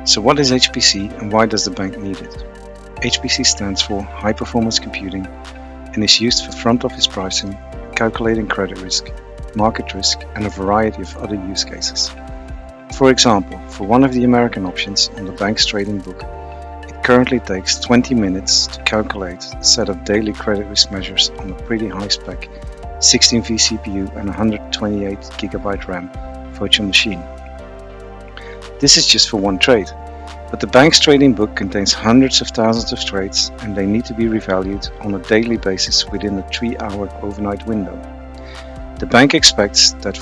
So what is HPC and why does the bank need it? HPC stands for High Performance Computing and is used for front office pricing, calculating credit risk, market risk, and a variety of other use cases. For example, for one of the American options on the bank's trading book, it currently takes 20 minutes to calculate a set of daily credit risk measures on a pretty high-spec 16V CPU and 128GB RAM virtual machine. This is just for one trade, but the bank's trading book contains hundreds of thousands of trades and they need to be revalued on a daily basis within a 3-hour overnight window. The bank expects that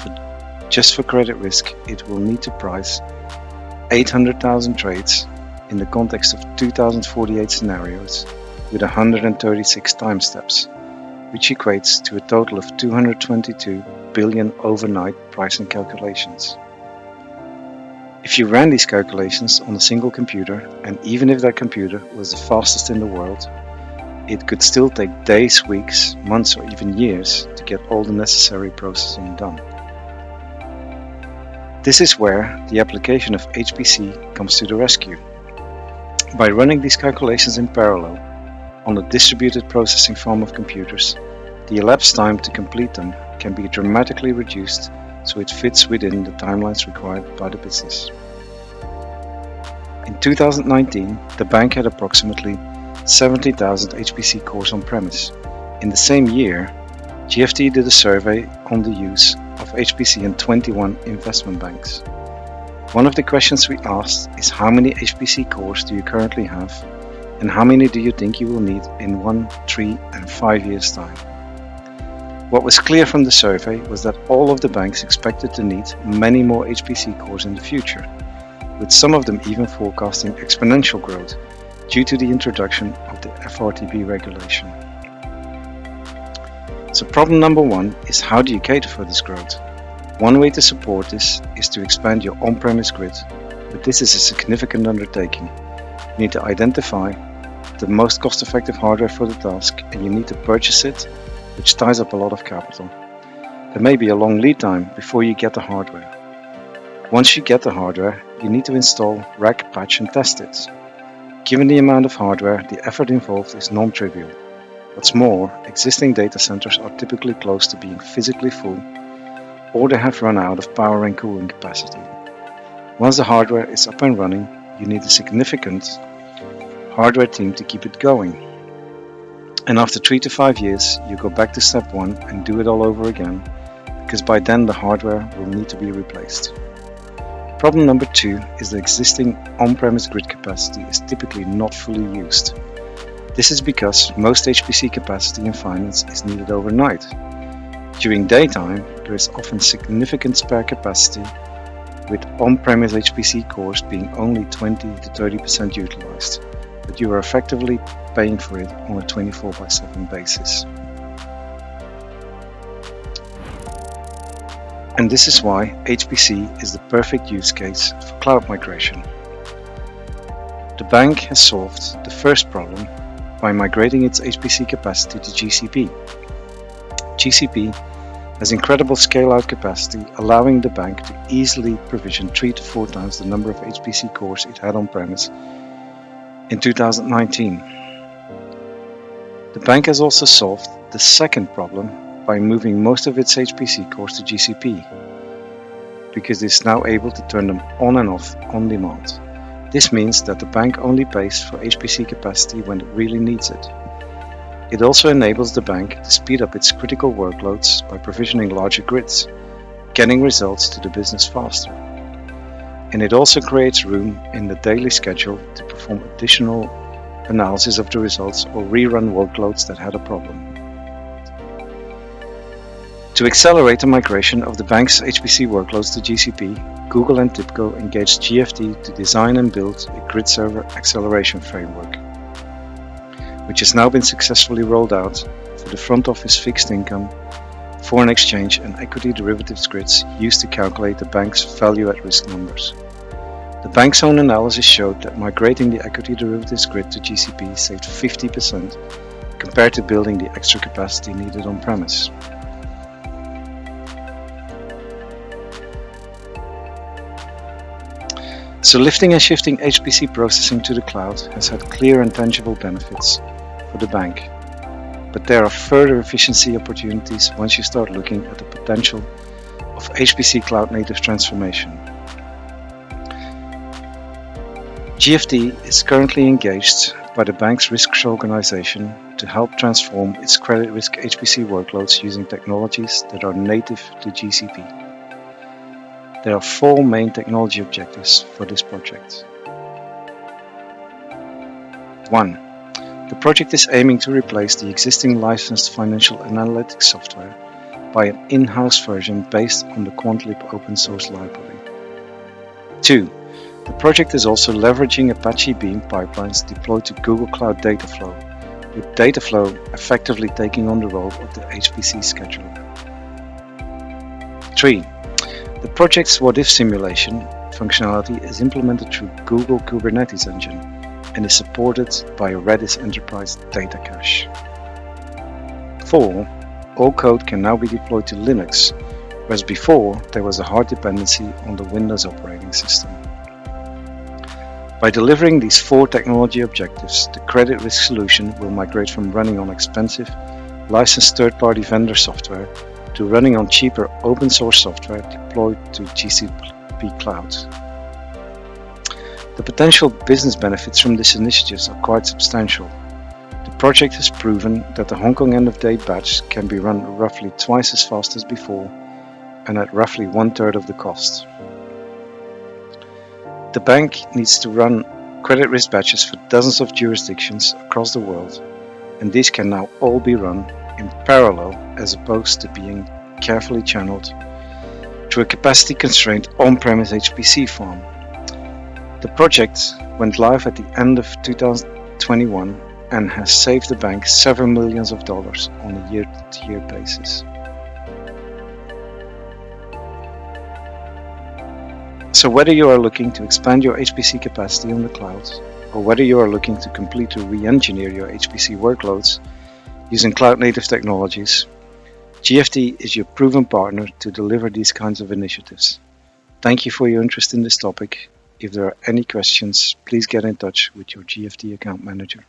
just for credit risk it will need to price 800,000 trades in the context of 2048 scenarios with 136 time steps, which equates to a total of 222 billion overnight pricing calculations. If you ran these calculations on a single computer, and even if that computer was the fastest in the world, it could still take days, weeks, months, or even years to get all the necessary processing done. This is where the application of HPC comes to the rescue. By running these calculations in parallel on a distributed processing farm of computers, the elapsed time to complete them can be dramatically reduced so it fits within the timelines required by the business. In 2019, the bank had approximately 70,000 HPC cores on premise. In the same year, GFT did a survey on the use of HPC in 21 investment banks. One of the questions we asked is how many HPC cores do you currently have and how many do you think you will need in 1, 3 and 5 years time? What was clear from the survey was that all of the banks expected to need many more HPC cores in the future, with some of them even forecasting exponential growth due to the introduction of the FRTB regulation. So problem number one is how do you cater for this growth? One way to support this is to expand your on-premise grid, but this is a significant undertaking. You need to identify the most cost-effective hardware for the task and you need to purchase it, which ties up a lot of capital. There may be a long lead time before you get the hardware. Once you get the hardware, you need to install, rack, patch and test it. Given the amount of hardware, the effort involved is non-trivial. What's more, existing data centers are typically close to being physically full or they have run out of power and cooling capacity. Once the hardware is up and running, you need a significant hardware team to keep it going. And after 3 to 5 years, you go back to step 1 and do it all over again, because by then the hardware will need to be replaced. Problem number 2 is the existing on-premise grid capacity is typically not fully used. This is because most HPC capacity in finance is needed overnight. During daytime, there is often significant spare capacity, with on-premise HPC cores being only 20 to 30% utilized, but you are effectively paying for it on a 24/7 basis. And this is why HPC is the perfect use case for cloud migration. The bank has solved the first problem by migrating its HPC capacity to GCP. GCP has incredible scale-out capacity, allowing the bank to easily provision 3 to 4 times the number of HPC cores it had on premise in 2019. The bank has also solved the second problem by moving most of its HPC cores to GCP, because it is now able to turn them on and off on demand. This means that the bank only pays for HPC capacity when it really needs it. It also enables the bank to speed up its critical workloads by provisioning larger grids, getting results to the business faster. And it also creates room in the daily schedule to perform additional analysis of the results or rerun workloads that had a problem. To accelerate the migration of the bank's HPC workloads to GCP, Google and TIBCO engaged GFT to design and build a grid server acceleration framework, which has now been successfully rolled out for the front office fixed income, foreign exchange and equity derivatives grids used to calculate the bank's value at risk numbers. The bank's own analysis showed that migrating the equity derivatives grid to GCP saved 50% compared to building the extra capacity needed on premise. So lifting and shifting HPC processing to the cloud has had clear and tangible benefits for the bank, but there are further efficiency opportunities once you start looking at the potential of HPC cloud native transformation. GFT is currently engaged by the bank's risk organization to help transform its credit risk HPC workloads using technologies that are native to GCP. There are 4 main technology objectives for this project. 1. The project is aiming to replace the existing licensed financial analytics software by an in-house version based on the QuantLeap open source library. 2. The project is also leveraging Apache Beam pipelines deployed to Google Cloud Dataflow, with Dataflow effectively taking on the role of the HPC scheduler. 3. The project's what-if simulation functionality is implemented through Google Kubernetes Engine and is supported by a Redis Enterprise data cache. 4. All code can now be deployed to Linux, whereas before there was a hard dependency on the Windows operating system. By delivering these 4 technology objectives, the credit risk solution will migrate from running on expensive, licensed third-party vendor software to running on cheaper open source software deployed to GCP Cloud. The potential business benefits from these initiatives are quite substantial. The project has proven that the Hong Kong end-of-day batch can be run roughly twice as fast as before and at roughly 1/3 of the cost. The bank needs to run credit risk batches for dozens of jurisdictions across the world, and these can now all be run in parallel as opposed to being carefully channeled through a capacity-constrained on-premise HPC farm. The project went live at the end of 2021 and has saved the bank several millions of dollars on a year-to-year basis. So whether you are looking to expand your HPC capacity on the cloud, or whether you are looking to completely re-engineer your HPC workloads using cloud-native technologies, GFT is your proven partner to deliver these kinds of initiatives. Thank you for your interest in this topic. If there are any questions, please get in touch with your GFT account manager.